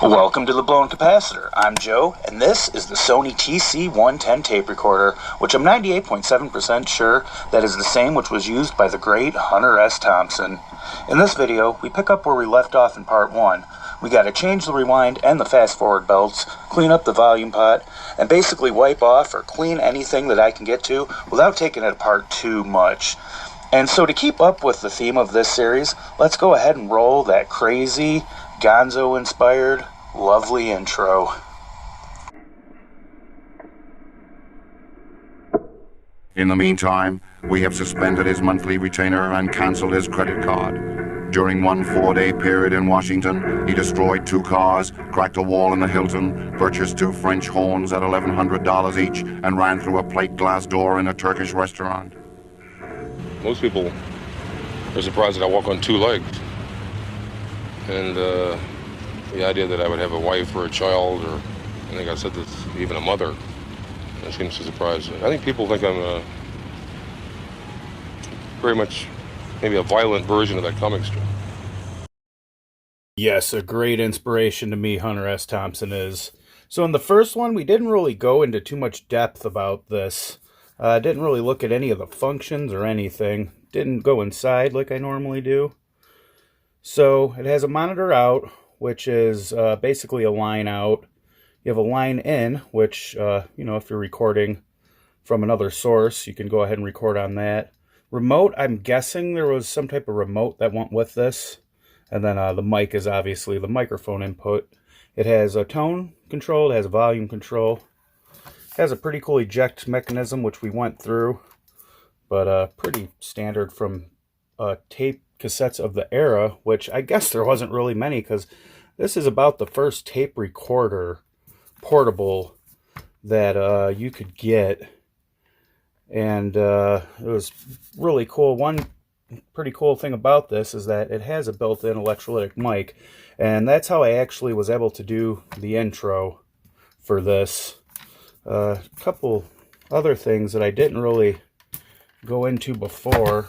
Welcome to the Blown Capacitor. I'm Joe, and this is the SONY TC-110 tape recorder, which I'm 98.7% sure that is the same which was used by the great Hunter S Thompson. In this video, we pick up where we left off in part 1. We gotta change the rewind and the fast forward belts, clean up the volume pot, and basically wipe off or clean anything that I can get to without taking it apart too much. And so to keep up with the theme of this series, let's go ahead and roll that crazy, Gonzo-inspired, lovely intro. In the meantime, we have suspended his monthly retainer and canceled his credit card. During one 4-day period in Washington, he destroyed 2 cars, cracked a wall in the Hilton, purchased 2 French horns at $1,100 each, and ran through a plate glass door in a Turkish restaurant. Most people are surprised that I walk on 2 legs. And the idea that I would have a wife or a child, or I think I said this, even a mother, that seems to surprise me. I think people think I'm very much maybe a violent version of that comic strip. Yes, a great inspiration to me, Hunter S. Thompson is. So in the first one, we didn't really go into too much depth about this. Didn't really look at any of the functions or anything. Didn't go inside like I normally do. So it has a monitor out, which is basically a line out. You have a line in, which, if you're recording from another source, you can go ahead and record on that. Remote, I'm guessing there was some type of remote that went with this. And then the mic is obviously the microphone input. It has a tone control, it has a volume control. It has a pretty cool eject mechanism, which we went through. But pretty standard from tape cassettes of the era, which I guess there wasn't really many, because this is about the first tape recorder portable that you could get, and it was really cool. One pretty cool thing about this is that it has a built-in electrolytic mic, and that's how I actually was able to do the intro for this. A couple other things that I didn't really go into before,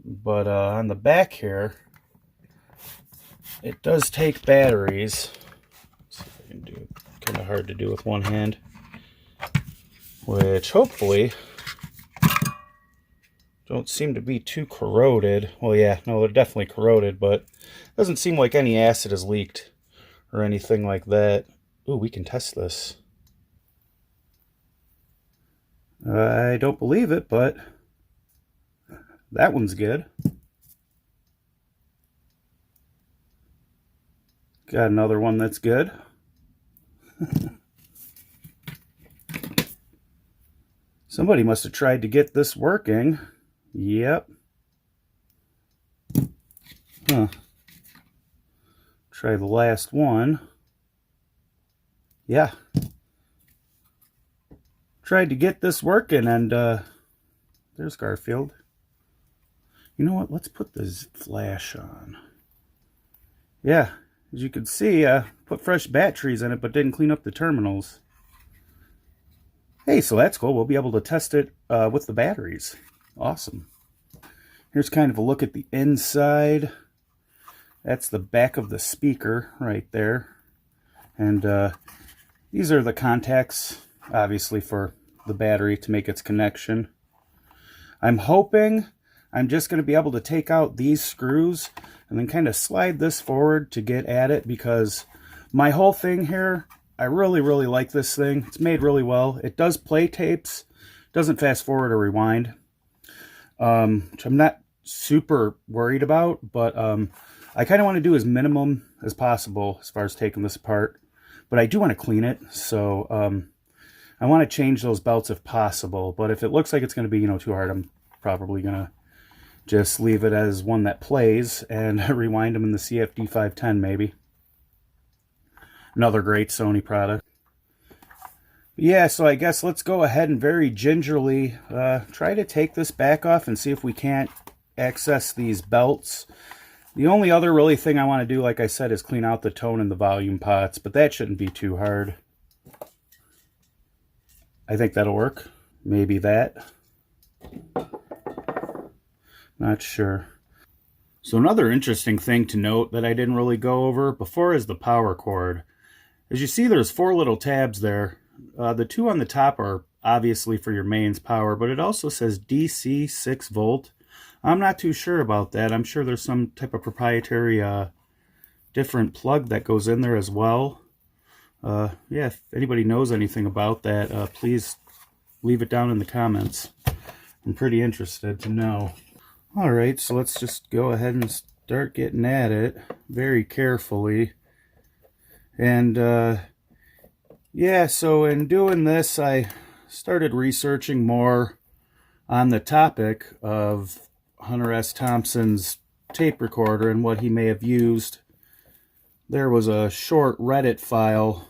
but on the back here, it does take batteries. Let's see if I can do it. Kind of hard to do with one hand, which hopefully don't seem to be too corroded. Well, yeah, no, they're definitely corroded, but it doesn't seem like any acid has leaked or anything like that. Ooh, we can test this. I don't believe it, but that one's good. Got another one that's good. Somebody must have tried to get this working. Yep. Huh. Try the last one. Yeah. Tried to get this working, and there's Garfield. You know what? Let's put this flash on. Yeah, as you can see, put fresh batteries in it, but didn't clean up the terminals. Hey, so that's cool. We'll be able to test it with the batteries. Awesome. Here's kind of a look at the inside. That's the back of the speaker right there. And these are the contacts, obviously, for the battery to make its connection. I'm hoping I'm just going to be able to take out these screws and then kind of slide this forward to get at it, because my whole thing here, I really, really like this thing. It's made really well. It does play tapes, doesn't fast forward or rewind, which I'm not super worried about, but I kind of want to do as minimum as possible as far as taking this apart. But I do want to clean it, so I want to change those belts if possible. But if it looks like it's going to be, too hard, I'm probably going to just leave it as one that plays and rewind them in the CFD 510 maybe. Another great Sony product. Yeah, so I guess let's go ahead and very gingerly try to take this back off and see if we can't access these belts. The only other really thing I want to do, like I said, is clean out the tone and the volume pots, but that shouldn't be too hard. I think that'll work. Maybe that. Not sure. So another interesting thing to note that I didn't really go over before is the power cord. As you see, there's 4 little tabs there. The 2 on the top are obviously for your mains power, but it also says DC 6 volt. I'm not too sure about that. I'm sure there's some type of proprietary different plug that goes in there as well. Yeah, if anybody knows anything about that, please leave it down in the comments. I'm pretty interested to know. Alright, so let's just go ahead and start getting at it very carefully. And yeah, so in doing this, I started researching more on the topic of Hunter S Thompson's tape recorder and what he may have used. There was a short Reddit file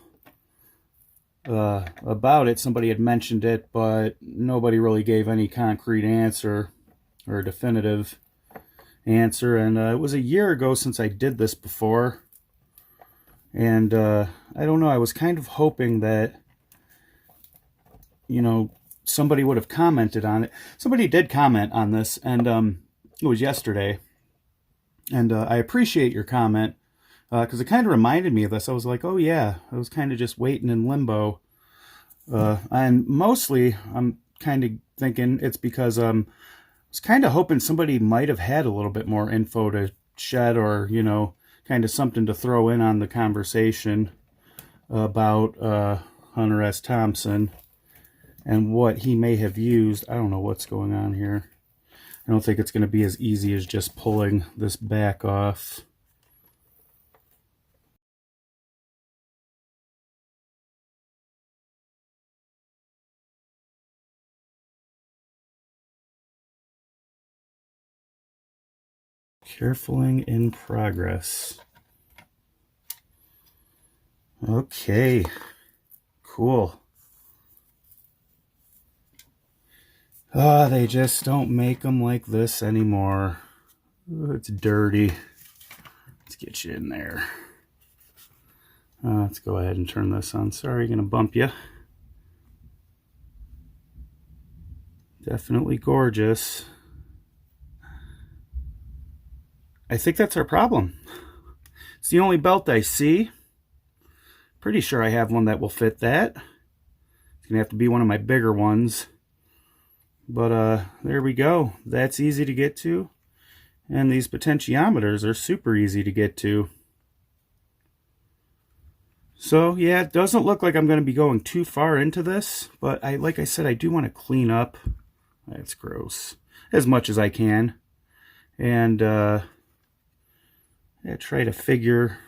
about it. Somebody had mentioned it, but nobody really gave any concrete answer or a definitive answer. And it was a year ago since I did this before. And I don't know, I was kind of hoping that, you know, somebody would have commented on it. Somebody did comment on this, and it was yesterday. And I appreciate your comment, because it kind of reminded me of this. I was like, oh yeah, I was kind of just waiting in limbo. And mostly, I'm kind of thinking it's because I was kind of hoping somebody might have had a little bit more info to shed, or, you know, kind of something to throw in on the conversation about Hunter S Thompson and what he may have used. I don't know what's going on here. I don't think it's going to be as easy as just pulling this back off. Carefuling in progress. Okay, cool. They just don't make them like this anymore. Ooh, it's dirty. Let's get you in there. Let's go ahead and turn this on. Sorry, gonna bump you. Definitely gorgeous. I think that's our problem. It's the only belt I see. Pretty sure I have one that will fit that. It's gonna have to be one of my bigger ones. But there we go. That's easy to get to. And these potentiometers are super easy to get to. So yeah, it doesn't look like I'm going to be going too far into this, but like I said, I do want to clean up. That's gross. As much as I can. And yeah, try to figure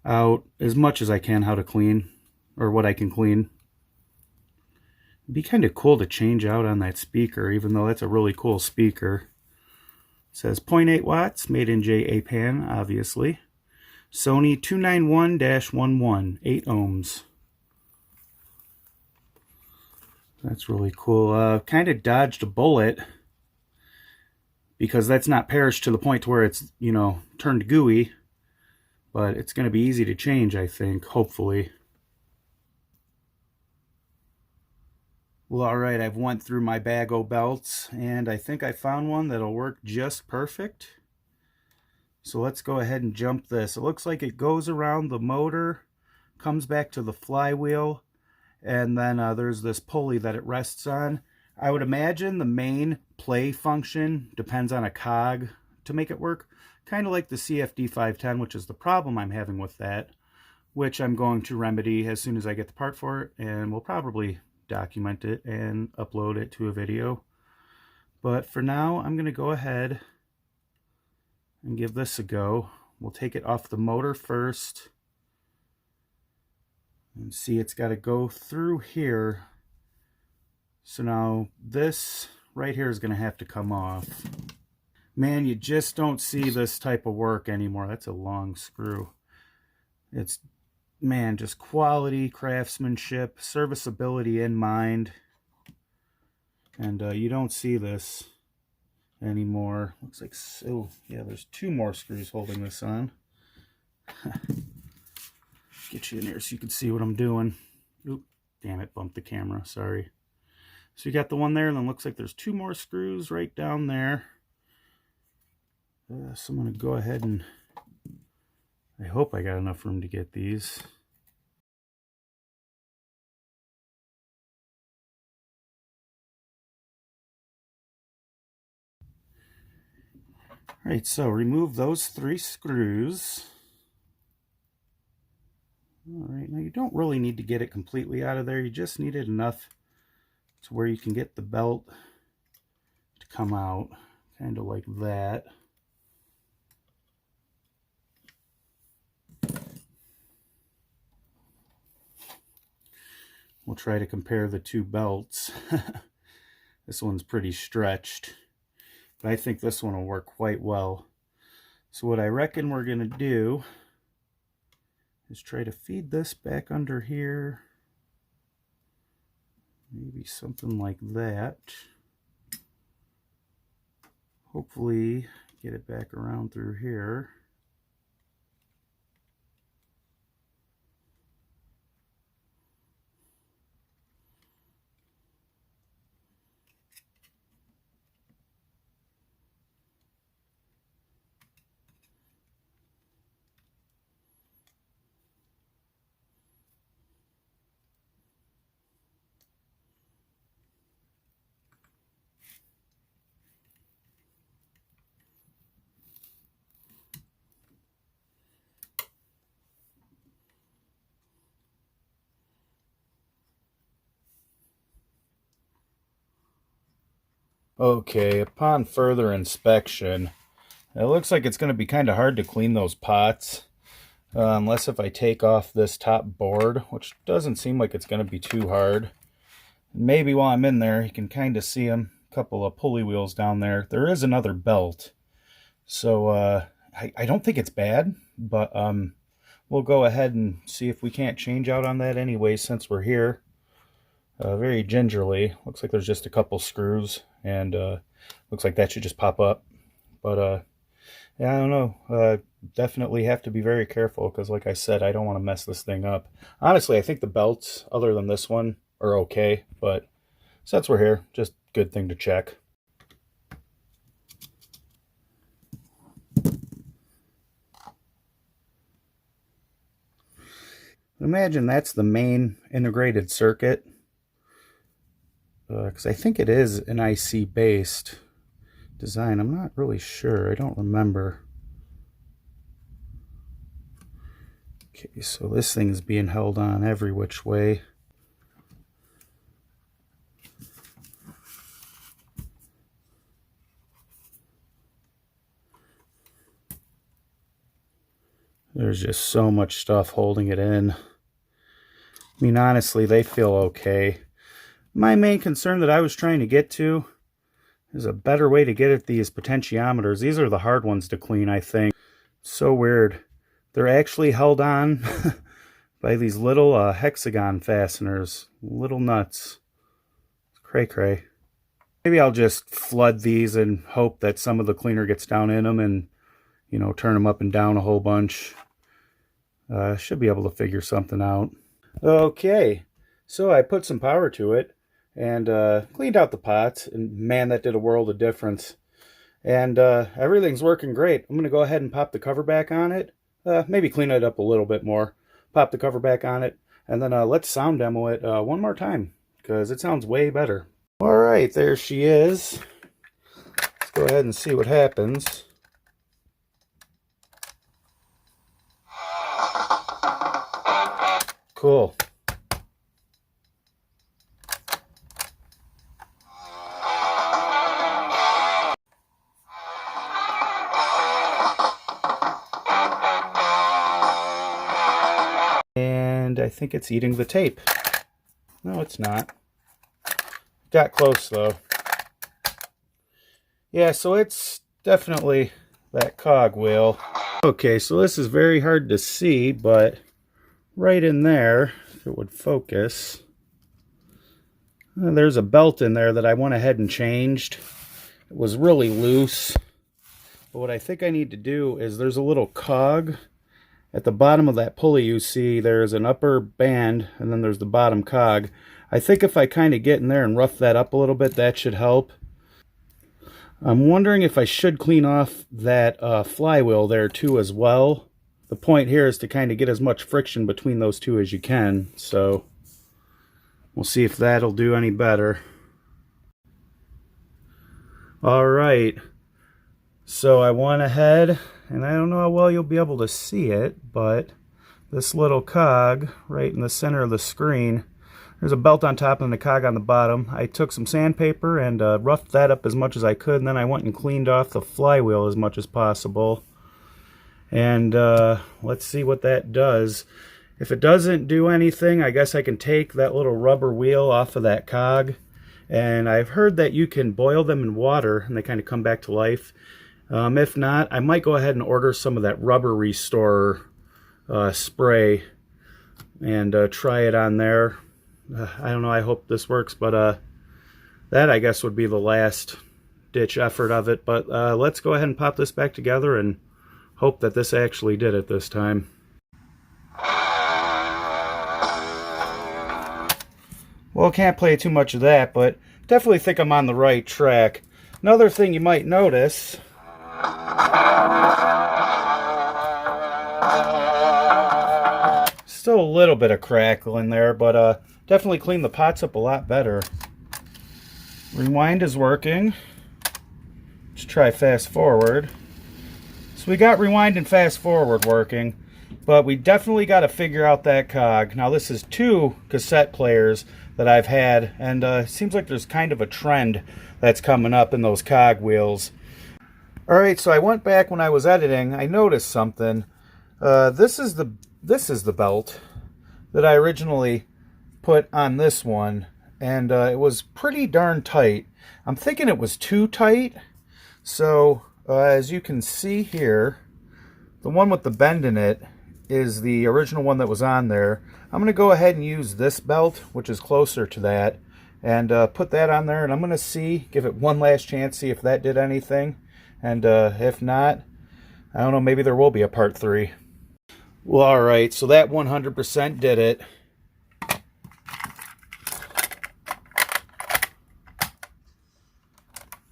out as much as I can how to clean, or what I can clean. It'd be kind of cool to change out on that speaker, even though that's a really cool speaker. It says 0.8 watts, made in Japan, obviously. SONY 291-11, 8 ohms. That's really cool. Kind of dodged a bullet, because that's not perished to the point where it's, you know, turned gooey. But it's going to be easy to change, I think, hopefully. Well, alright, I've went through my bag o' belts, and I think I found one that'll work just perfect. So let's go ahead and jump this. It looks like it goes around the motor, comes back to the flywheel, and then there's this pulley that it rests on. I would imagine the main play function depends on a cog to make it work, kind of like the CFD 510, which is the problem I'm having with that, which I'm going to remedy as soon as I get the part for it, and we'll probably document it and upload it to a video. But for now, I'm going to go ahead and give this a go. We'll take it off the motor first. And see, it's got to go through here. So now this right here is going to have to come off. Man, you just don't see this type of work anymore. That's a long screw. It's, man, just quality craftsmanship, serviceability in mind. And you don't see this anymore. Looks like, so yeah, there's 2 more screws holding this on. Get you in here so you can see what I'm doing. Oop, damn it, bumped the camera, sorry. So you got the one there, and then looks like there's 2 more screws right down there. So I'm going to go ahead and I hope I got enough room to get these. Alright, so remove those 3 screws. Alright, now you don't really need to get it completely out of there. You just need it enough to where you can get the belt to come out, kind of like that. We'll try to compare the 2 belts. This one's pretty stretched, but I think this one will work quite well. So what I reckon we're going to do is try to feed this back under here. Maybe something like that. Hopefully get it back around through here. Okay, upon further inspection, it looks like it's going to be kind of hard to clean those pots. Unless if I take off this top board, which doesn't seem like it's going to be too hard. Maybe while I'm in there, you can kind of see them. A couple of pulley wheels down there. There is another belt. So I don't think it's bad, but we'll go ahead and see if we can't change out on that anyway since we're here. Very gingerly. Looks like there's just a couple screws, and looks like that should just pop up. But yeah, I don't know. Definitely have to be very careful because, like I said, I don't want to mess this thing up. Honestly, I think the belts, other than this one, are okay. But since we're here, just good thing to check. Imagine that's the main integrated circuit. Because I think it is an IC based design. I'm not really sure. I don't remember. Okay, so this thing's being held on every which way. There's just so much stuff holding it in. I mean, honestly, they feel okay. My main concern that I was trying to get to is a better way to get at these potentiometers. These are the hard ones to clean, I think. So weird. They're actually held on by these little hexagon fasteners. Little nuts. Cray cray. Maybe I'll just flood these and hope that some of the cleaner gets down in them and, you know, turn them up and down a whole bunch. Should be able to figure something out. Okay, so I put some power to it and cleaned out the pots, and man, that did a world of difference. And everything's working great. I'm going to go ahead and pop the cover back on it. Maybe clean it up a little bit more. Pop the cover back on it, and then let's sound demo it one more time, because it sounds way better. Alright, there she is. Let's go ahead and see what happens. Cool. And I think it's eating the tape. No, it's not. Got close though. Yeah, so it's definitely that cog wheel. Okay, so this is very hard to see, but right in there, if it would focus, there's a belt in there that I went ahead and changed. It was really loose. But what I think I need to do is there's a little cog at the bottom of that pulley. You see there's an upper band and then there's the bottom cog. I think if I kind of get in there and rough that up a little bit, that should help. I'm wondering if I should clean off that flywheel there too as well. The point here is to kind of get as much friction between those two as you can, so we'll see if that'll do any better. Alright, so I went ahead, and I don't know how well you'll be able to see it, but this little cog right in the center of the screen, there's a belt on top and the cog on the bottom. I took some sandpaper and roughed that up as much as I could, and then I went and cleaned off the flywheel as much as possible. And let's see what that does. If it doesn't do anything, I guess I can take that little rubber wheel off of that cog. And I've heard that you can boil them in water and they kind of come back to life. If not, I might go ahead and order some of that rubber restorer spray and try it on there. I don't know, I hope this works, but that I guess would be the last ditch effort of it. But let's go ahead and pop this back together and hope that this actually did it this time. Well, can't play too much of that, but definitely think I'm on the right track. Another thing you might notice, still a little bit of crackle in there, but definitely cleaned the pots up a lot better. Rewind is working. Let's try fast forward. So we got rewind and fast forward working, but we definitely got to figure out that cog. Now this is 2 cassette players that I've had, and it seems like there's kind of a trend that's coming up in those cog wheels. Alright, so I went back when I was editing. I noticed something. This is the belt that I originally put on this one, and it was pretty darn tight. I'm thinking it was too tight, so as you can see here, the one with the bend in it is the original one that was on there. I'm going to go ahead and use this belt, which is closer to that, and put that on there, and I'm going to give it one last chance, see if that did anything. And if not, I don't know, maybe there will be a part 3. Well, alright, so that 100% did it.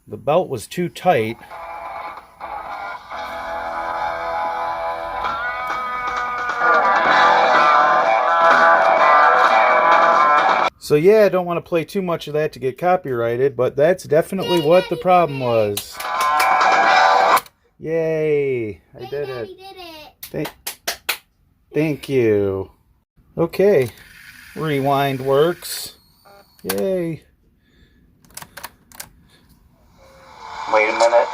The belt was too tight. So yeah, I don't want to play too much of that to get copyrighted, but that's definitely what the problem was. Yay! I did it. Thank you. Okay. Rewind works. Yay. Wait a minute.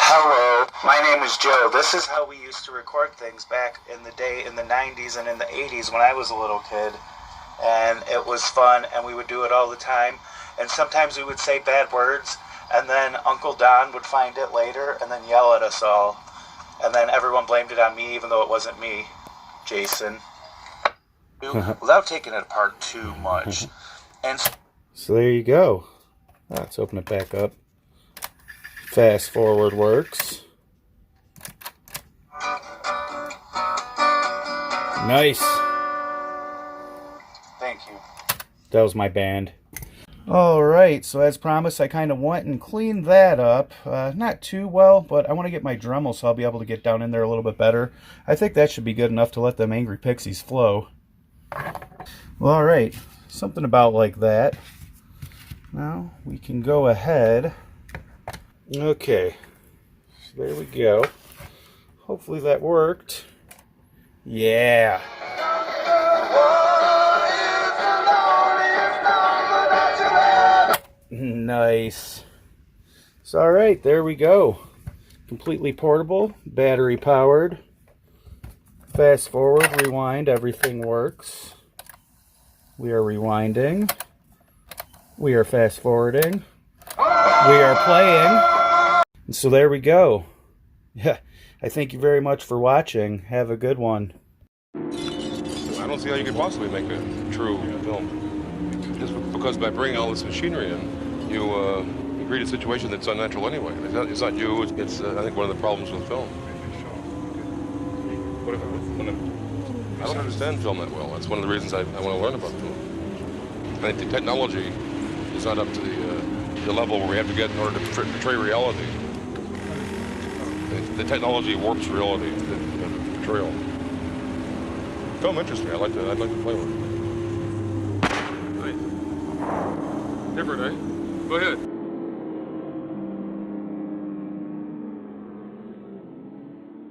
Hello, my name is Joe. This is how we used to record things back in the day, in the 90s and in the 80s when I was a little kid. And it was fun, and we would do it all the time. And sometimes we would say bad words, and then Uncle Don would find it later and then yell at us all. And then everyone blamed it on me, even though it wasn't me, Jason. Without taking it apart too much. And so there you go. Let's open it back up. Fast forward works. Nice. Thank you. That was my band. Alright, so as promised, I kind of went and cleaned that up. Not too well, but I want to get my Dremel so I'll be able to get down in there a little bit better. I think that should be good enough to let them angry pixies flow. Well, alright, something about like that. Now, we can go ahead. Okay, so there we go. Hopefully that worked. Yeah. Nice. So alright, there we go. Completely portable, battery powered. Fast forward, rewind, everything works. We are rewinding. We are fast forwarding. We are playing. And so there we go. Yeah, I thank you very much for watching. Have a good one. I don't see how you could possibly make a true film. Just because by bringing all this machinery in, you create a situation that's unnatural anyway. It's not you, it's I think one of the problems with film. I don't understand film that well. That's one of the reasons I want to learn about film. I think the technology is not up to the the level where we have to get in order to portray reality. The technology warps reality, the portrayal. Film interests me. I'd like to play with it. Nice. Different, eh? Go ahead.